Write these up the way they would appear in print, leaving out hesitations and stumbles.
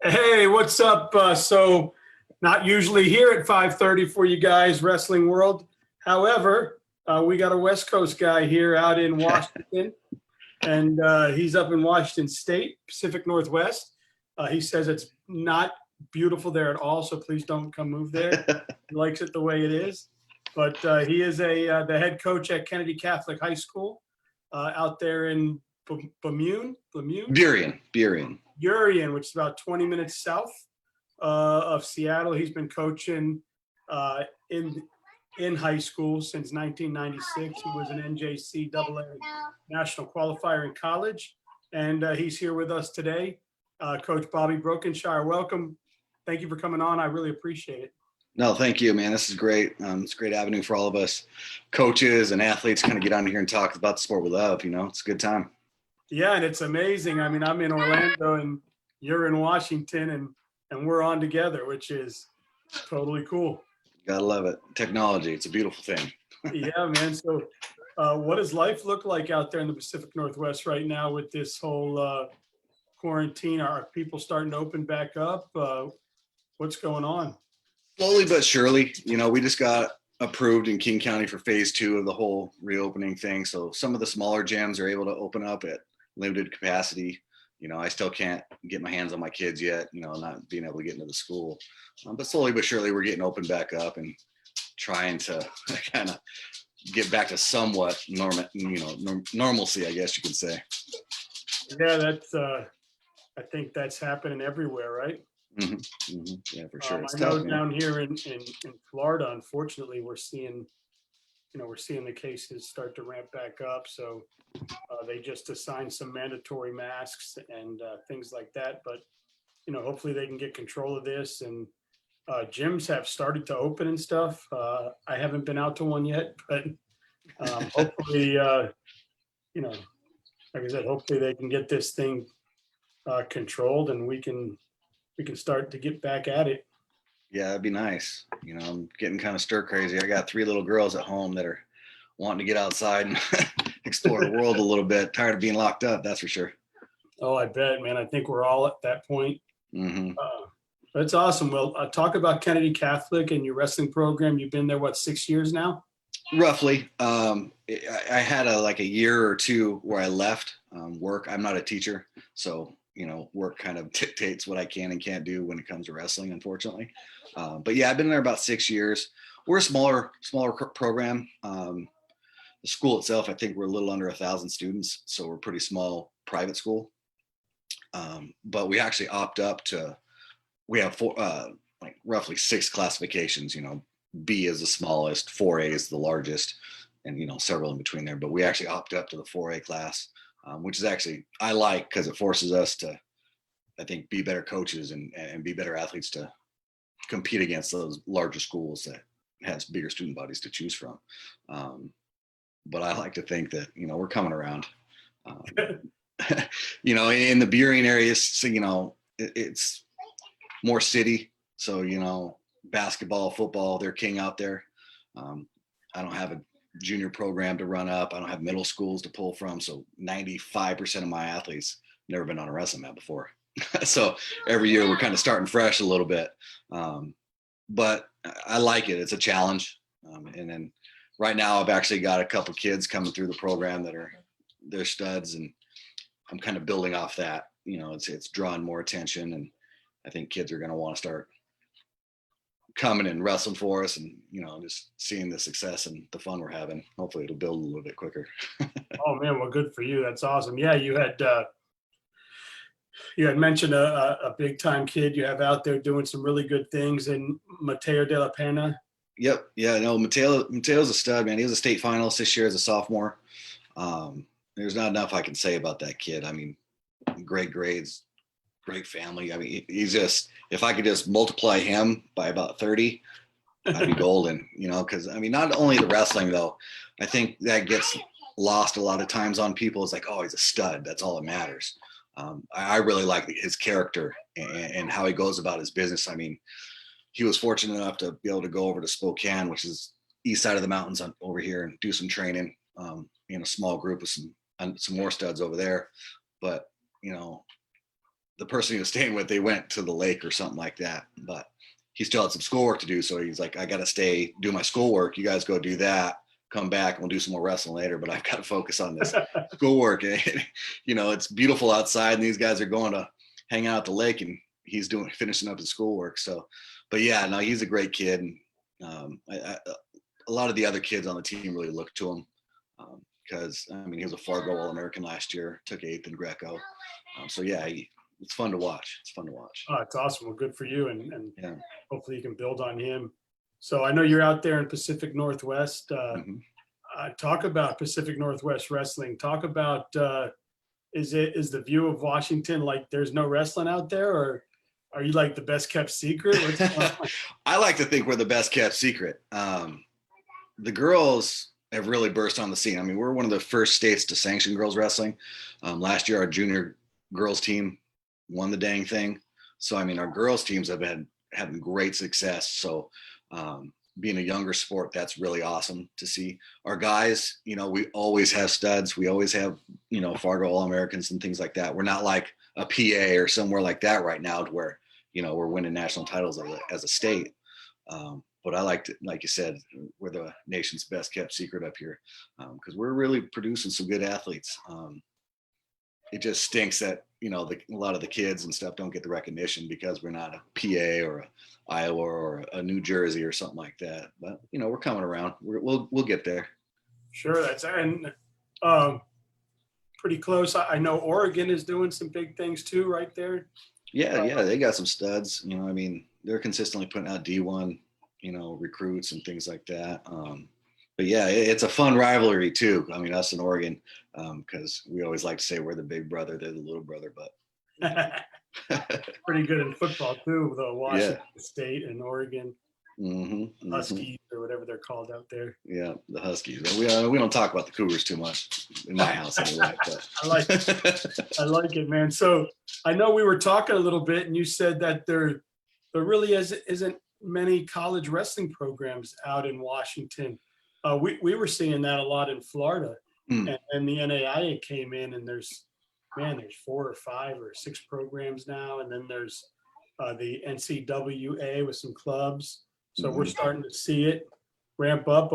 Hey, what's up? So, not usually here at 5:30 for you guys, Wrestling World. However, we got a West Coast guy here out in Washington, and he's up in Washington State, Pacific Northwest. He says it's not beautiful there at all, so please don't come move there. He likes it the way it is. But he is the head coach at Kennedy Catholic High School out there in Bemune. Burien. Urian, which is about 20 minutes south of Seattle. He's been coaching uh, in in high school since 1996. He was an NJCAA national qualifier in college, and he's here with us today. Coach Bobby Brokenshire, welcome. Thank you for coming on. I really appreciate it. No, thank you, man. This is great. It's a great avenue for all of us coaches and athletes kind of get on here and talk about the sport we love. It's a good time. Yeah, and it's amazing. I mean, I'm in Orlando and you're in Washington, and we're on together, which is totally cool. Gotta love it. Technology. It's a beautiful thing. Yeah, man. So what does life look like out there in the Pacific Northwest right now with this whole quarantine? Are people starting to open back up? What's going on? Slowly but surely, we just got approved in King County for phase 2 of the whole reopening thing. So some of the smaller gyms are able to open up at limited capacity. I still can't get my hands on my kids yet, not being able to get into the school. But slowly but surely, we're getting opened back up and trying to kind of get back to somewhat normalcy, I guess you could say. Yeah, that's. I think that's happening everywhere, right? Mm-hmm. Mm-hmm. Yeah, for sure. I know down here in Florida, unfortunately, we're seeing the cases start to ramp back up. So they just assigned some mandatory masks and things like that. But hopefully they can get control of this. And gyms have started to open and stuff. I haven't been out to one yet, but hopefully, like I said, hopefully they can get this thing controlled and we can start to get back at it. Yeah, that'd be nice. I'm getting kind of stir crazy. I got 3 little girls at home that are wanting to get outside and explore the world a little bit. Tired of being locked up, that's for sure. Oh, I bet, man. I think we're all at that point. Mm-hmm. That's awesome. Well, talk about Kennedy Catholic and your wrestling program. You've been there, 6 years now? Roughly. I had a year or two where I left work. I'm not a teacher, so work kind of dictates what I can and can't do when it comes to wrestling, unfortunately. But yeah, I've been there about 6 years. We're a smaller program. The school itself, I think we're a little under 1,000 students, so we're a pretty small private school. But we actually opt up to, we have roughly 6 classifications. B is the smallest, 4A is the largest, and several in between there. But we actually opt up to the 4A class, which is actually I like because it forces us to, I think, be better coaches and be better athletes to compete against those larger schools that has bigger student bodies to choose from. But I like to think that we're coming around. In the Burien areas, it's more city, so basketball, football, they're king out there. I don't have a junior program to run up. I don't have middle schools to pull from. So 95% of my athletes never been on a wrestling mat before. So every year we're kind of starting fresh a little bit. But I like it. It's a challenge. And then right now I've actually got a couple kids coming through the program they're studs, and I'm kind of building off that. It's drawing more attention, and I think kids are going to want to start coming and wrestling for us, and just seeing the success and the fun we're having. Hopefully it'll build a little bit quicker. Oh man, well, good for you. That's awesome. Yeah, you had mentioned a big time kid you have out there doing some really good things, and Matteo Della Panna. Yep. Yeah, no, Mateo's a stud, man. He was a state finalist this year as a sophomore. There's not enough I can say about that kid. I mean, great grades, great family. I mean, he's just, if I could just multiply him by about 30, I'd be golden, because I mean, not only the wrestling though, I think that gets lost a lot of times on people. It's like, oh, he's a stud. That's all that matters. I really like his character and how he goes about his business. I mean, he was fortunate enough to be able to go over to Spokane, which is east side of the mountains over here, and do some training in a small group with some more studs over there. But the person he was staying with, they went to the lake or something like that, but he still had some schoolwork to do. So he's like, I got to stay, do my schoolwork. You guys go do that, come back and we'll do some more wrestling later, but I've got to focus on this schoolwork. And, you know, it's beautiful outside and these guys are going to hang out at the lake and he's finishing up his schoolwork. So, but yeah, no, he's a great kid. And a lot of the other kids on the team really look to him because, I mean, he was a Fargo All-American last year, took 8th in Greco. So yeah, it's fun to watch. It's fun to watch. Oh, it's awesome. Well, good for you. And Yeah. hopefully you can build on him. So I know you're out there in Pacific Northwest. Talk about Pacific Northwest wrestling. Talk about, is the view of Washington like there's no wrestling out there, or are you like the best kept secret? I like to think we're the best kept secret. The girls have really burst on the scene. I mean, we're one of the first states to sanction girls wrestling. Last year, our junior girls team won the dang thing. So, I mean, our girls teams have been having great success. So, being a younger sport, that's really awesome to see. Our guys, you know, we always have studs. We always have, you know, Fargo All-Americans and things like that. We're not like a PA or somewhere like that right now to where, you know, we're winning national titles as a state. But I like you said, we're the nation's best kept secret up here because we're really producing some good athletes. It just stinks that, you know, a lot of the kids and stuff don't get the recognition because we're not a PA or a Iowa or a New Jersey or something like that. But, you know, we're coming around. We'll get there. Sure. That's and pretty close. I know Oregon is doing some big things too, right there. Yeah. They got some studs, you know, I mean, they're consistently putting out D1, you know, recruits and things like that. But yeah, it's a fun rivalry too. I mean, us in Oregon, because we always like to say we're the big brother, they're the little brother, but pretty good in football too, though. Washington State and Oregon Huskies or whatever they're called out there. Yeah, the Huskies. We don't talk about the Cougars too much in my house anyway. But. I like it, man. So I know we were talking a little bit, and you said that there really isn't many college wrestling programs out in Washington. We were seeing that a lot in Florida, and the NAIA came in, and there's 4 or 5 or 6 programs now, and then there's the NCAA with some clubs. So we're starting to see it ramp up.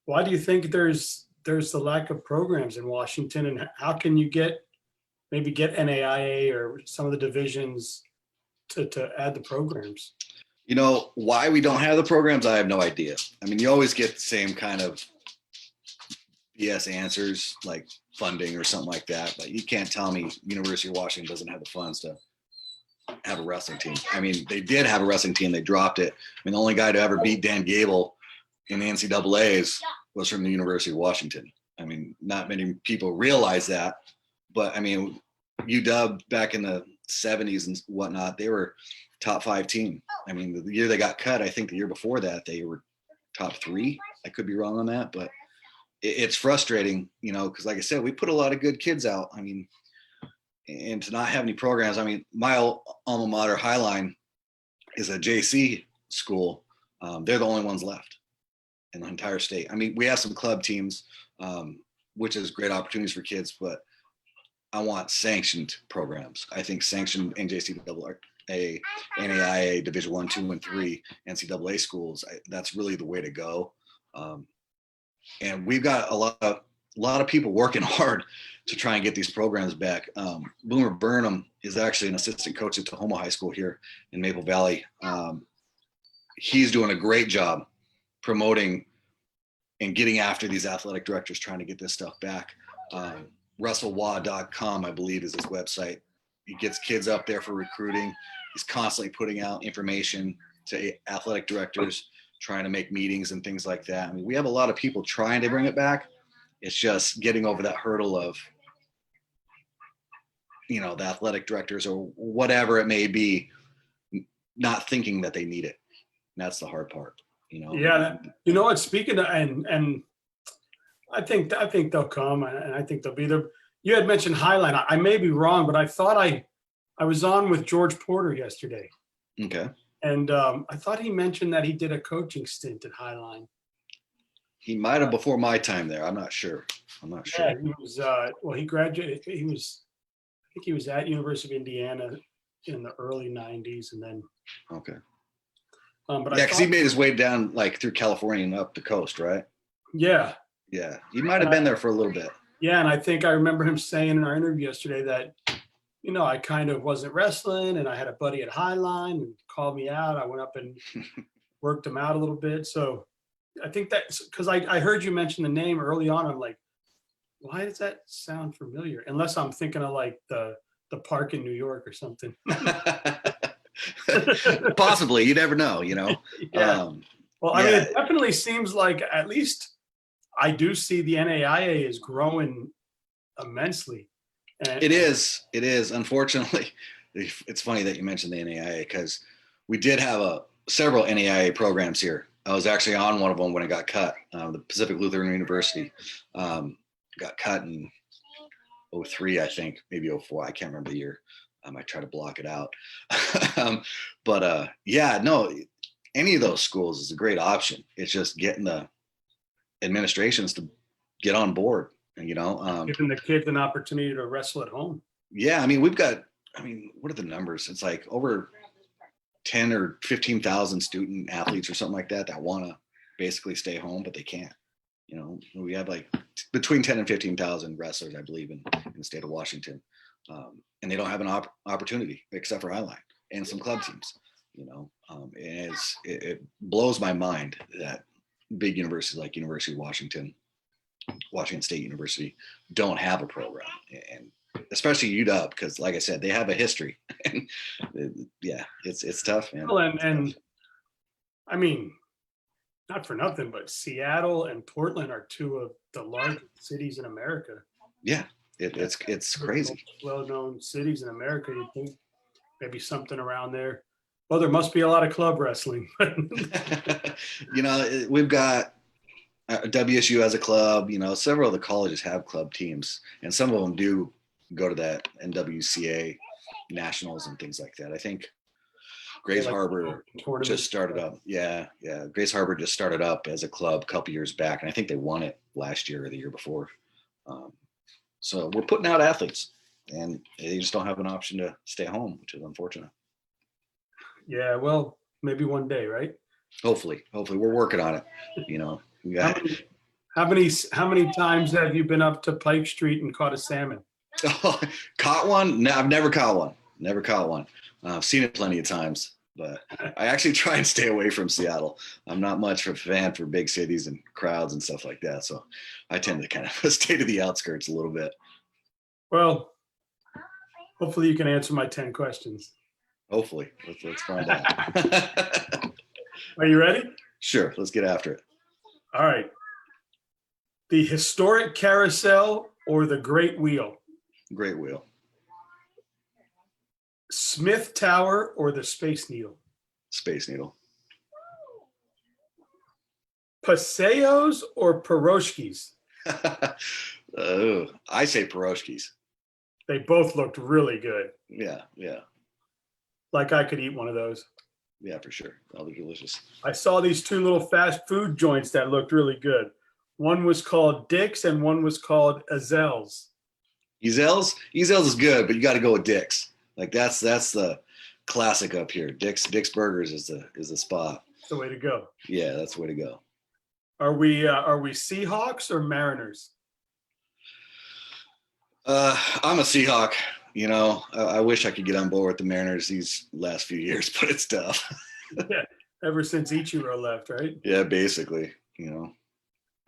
Why do you think there's the lack of programs in Washington, and how can you get NAIA or some of the divisions to add the programs? You know, why we don't have the programs, I have no idea. I mean, you always get the same kind of BS answers like funding or something like that, but you can't tell me University of Washington doesn't have the funds to have a wrestling team. I mean, they did have a wrestling team. They dropped it. I mean, the only guy to ever beat Dan Gable in the NCAAs was from the University of Washington. I mean, not many people realize that, but I mean, UW back in the 70s and whatnot, they were top 5 team. I mean, the year they got cut, I think the year before that, they were top 3. I could be wrong on that, but it's frustrating, you know, because like I said, we put a lot of good kids out. I mean, and to not have any programs. I mean, my alma mater, Highline, is a JC school. They're the only ones left in the entire state. I mean, we have some club teams, which is great opportunities for kids, but I want sanctioned programs. I think sanctioned NJCAA, NAIA, Division 1, 2, and 3 NCAA schools, that's really the way to go. And we've got a lot of people working hard to try and get these programs back. Boomer Burnham is actually an assistant coach at Tahoma High School here in Maple Valley. He's doing a great job promoting and getting after these athletic directors, trying to get this stuff back. RussellWaugh.com, I believe, is his website. He gets kids up there for recruiting. He's constantly putting out information to athletic directors, trying to make meetings and things like that. I mean, we have a lot of people trying to bring it back. It's just getting over that hurdle of, you know, the athletic directors or whatever it may be, not thinking that they need it. And that's the hard part, you know? Yeah. You know what, speaking of, and I think they'll come, and I think they'll be there. You had mentioned Highline. I may be wrong, but I thought I was on with George Porter yesterday. Okay. And I thought he mentioned that he did a coaching stint at Highline. He might have before my time there. I'm not sure. Yeah, he was. Well, he graduated. He was. think he was at University of Indiana in the early 90s, and then. Okay. But Yeah, because he made his way down like through California and up the coast, right? Yeah. Yeah, he might have been there for a little bit. Yeah, and I think I remember him saying in our interview yesterday that, I kind of wasn't wrestling, and I had a buddy at Highline and called me out. I went up and worked him out a little bit. So I think that's because I heard you mention the name early on. I'm like, why does that sound familiar? Unless I'm thinking of like the park in New York or something. Possibly, you never know, Yeah. Well, I yeah. mean, it definitely seems like at least I do see the NAIA is growing immensely. And, It is. Unfortunately, it's funny that you mentioned the NAIA because we did have several NAIA programs here. I was actually on one of them when it got cut. The Pacific Lutheran University got cut in 03, I think, maybe 04. I can't remember the year. I try to block it out. But yeah, no, any of those schools is a great option. It's just getting the administrations to get on board. giving the kids an opportunity to wrestle at home. Yeah, I mean, what are the numbers? It's like over 10 or 15,000 student athletes or something like that want to basically stay home, but they can't. We have like between 10 and 15,000 wrestlers, I believe, in the state of Washington. And they don't have an opportunity except for Highline and some club teams, and it blows my mind that big universities like University of Washington State University don't have a program, and especially UW, because like I said, they have a history. And yeah, it's tough, man. Well, and I mean, not for nothing, but Seattle and Portland are two of the largest cities in America. Yeah, it's crazy. Well-known cities in America. You'd think maybe something around there. Well, there must be a lot of club wrestling. We've got WSU has a club. Several of the colleges have club teams, and some of them do go to that NWCA nationals and things like that. I think Grace Harbor just started up. Yeah. Grace Harbor just started up as a club a couple years back, and I think they won it last year or the year before. So we're putting out athletes, and they just don't have an option to stay home, which is unfortunate. Yeah, well, maybe one day, right? Hopefully, we're working on it. We got. How many times have you been up to Pike Street and caught a salmon? Oh, caught one? No, I've never caught one. I've seen it plenty of times, but I actually try and stay away from Seattle. I'm not much of a fan for big cities and crowds and stuff like that, so I tend to kind of stay to the outskirts a little bit. Well, hopefully you can answer my 10 questions. Hopefully. Let's find out. Are you ready? Sure, let's get after it. All right. The historic carousel or the great wheel? Great wheel. Smith Tower or the Space Needle? Space Needle. Paseos or Piroshkis? I say Piroshkis. They both looked really good. Yeah. Like I could eat one of those. Yeah, for sure. Oh, they're delicious. I saw these two little fast food joints that looked really good. One was called Dick's and one was called Ezel's. Ezel's is good, but you got to go with Dick's. Like that's the classic up here. Dick's Burgers is the spot. That's the way to go. Yeah, that's the way to go. Are we Seahawks or Mariners? I'm a Seahawk. I wish I could get on board with the Mariners these last few years, but it's tough. Yeah, ever since Ichiro left, right? Yeah, basically.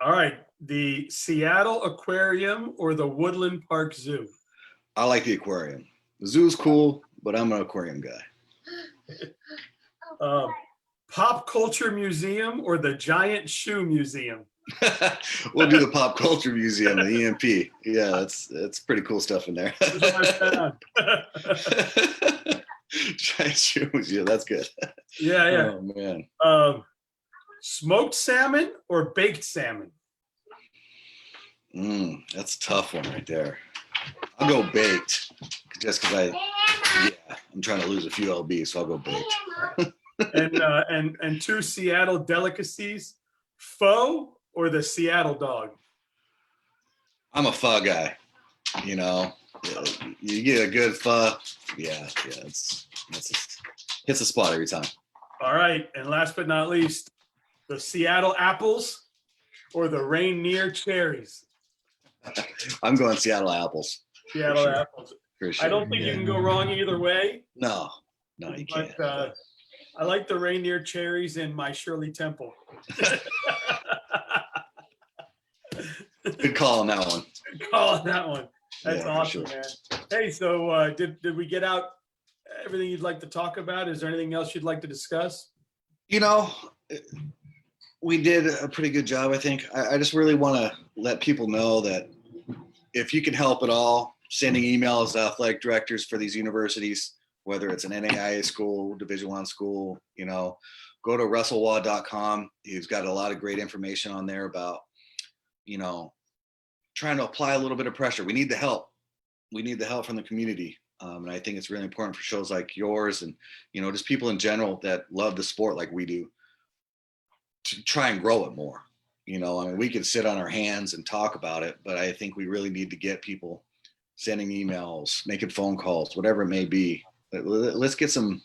All right, the Seattle Aquarium or the Woodland Park Zoo? I like the aquarium. The zoo's cool, but I'm an aquarium guy. Pop Culture Museum or the Giant Shoe Museum? We'll do the Pop Culture Museum, the EMP. Yeah, that's pretty cool stuff in there. Giant shoes, yeah, that's good. Yeah. Oh man. Smoked salmon or baked salmon? That's a tough one right there. I'll go baked, just because I'm trying to lose a few lbs, so I'll go baked. and two Seattle delicacies, pho or the Seattle dog? I'm a pho guy. You get a good pho. Yeah. Hits the spot every time. All right. And last but not least, the Seattle apples or the Rainier cherries? I'm going Seattle apples. Seattle sure. apples. For sure. I don't think you can go wrong either way. No, you can't. But I like the Rainier cherries in my Shirley Temple. Good call on that one. Good call on that one. That's awesome, sure. man. Hey, so did we get out everything you'd like to talk about? Is there anything else you'd like to discuss? We did a pretty good job, I think. I just really want to let people know that if you can help at all, sending emails to athletic directors for these universities, whether it's an NAIA school, Division I school, go to WrestleWaw.com. He's got a lot of great information on there about, trying to apply a little bit of pressure. We need the help. We need the help from the community. And I think it's really important for shows like yours and, just people in general that love the sport like we do to try and grow it more. We can sit on our hands and talk about it, but I think we really need to get people sending emails, making phone calls, whatever it may be. Let's get some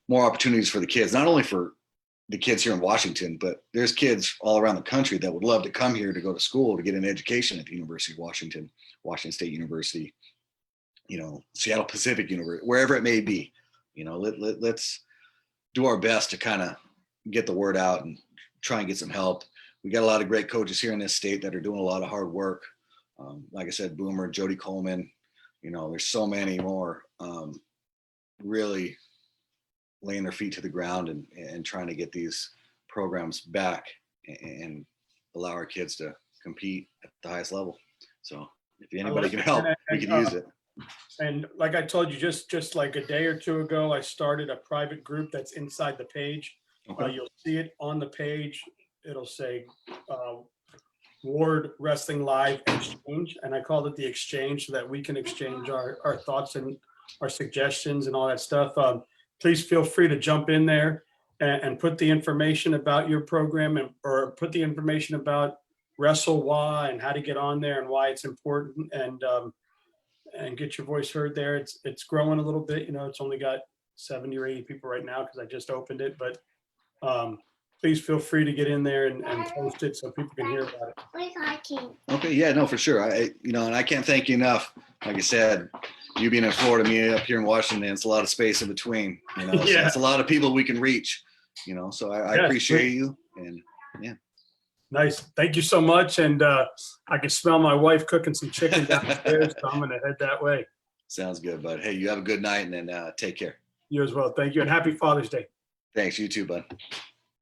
more opportunities for the kids, not only for the kids here in Washington, but there's kids all around the country that would love to come here to go to school, to get an education at the University of Washington, Washington State University, Seattle Pacific University, wherever it may be. Let's do our best to kind of get the word out and try and get some help. We got a lot of great coaches here in this state that are doing a lot of hard work. Like I said, Boomer, Jody Coleman, there's so many more really laying their feet to the ground and trying to get these programs back and allow our kids to compete at the highest level. So if anybody can help, we can use it. And like I told you, just like a day or two ago, I started a private group that's inside the page. Okay. You'll see it on the page. It'll say Ward Wrestling Live Exchange. And I called it the Exchange so that we can exchange our thoughts and our suggestions and all that stuff. Please feel free to jump in there and put the information about your program or put the information about WrestleWA and how to get on there and why it's important and get your voice heard there. It's growing a little bit. It's only got 70 or 80 people right now because I just opened it, but please feel free to get in there and post it so people can hear about it. Okay, yeah, no, for sure. And I can't thank you enough. Like I said, you being in Florida, me up here in Washington, it's a lot of space in between. So it's a lot of people we can reach. So I appreciate you. And yeah. Nice. Thank you so much. And I can smell my wife cooking some chicken downstairs, so I'm going to head that way. Sounds good, bud. Hey, you have a good night and then take care. You as well. Thank you. And happy Father's Day. Thanks. You too, bud.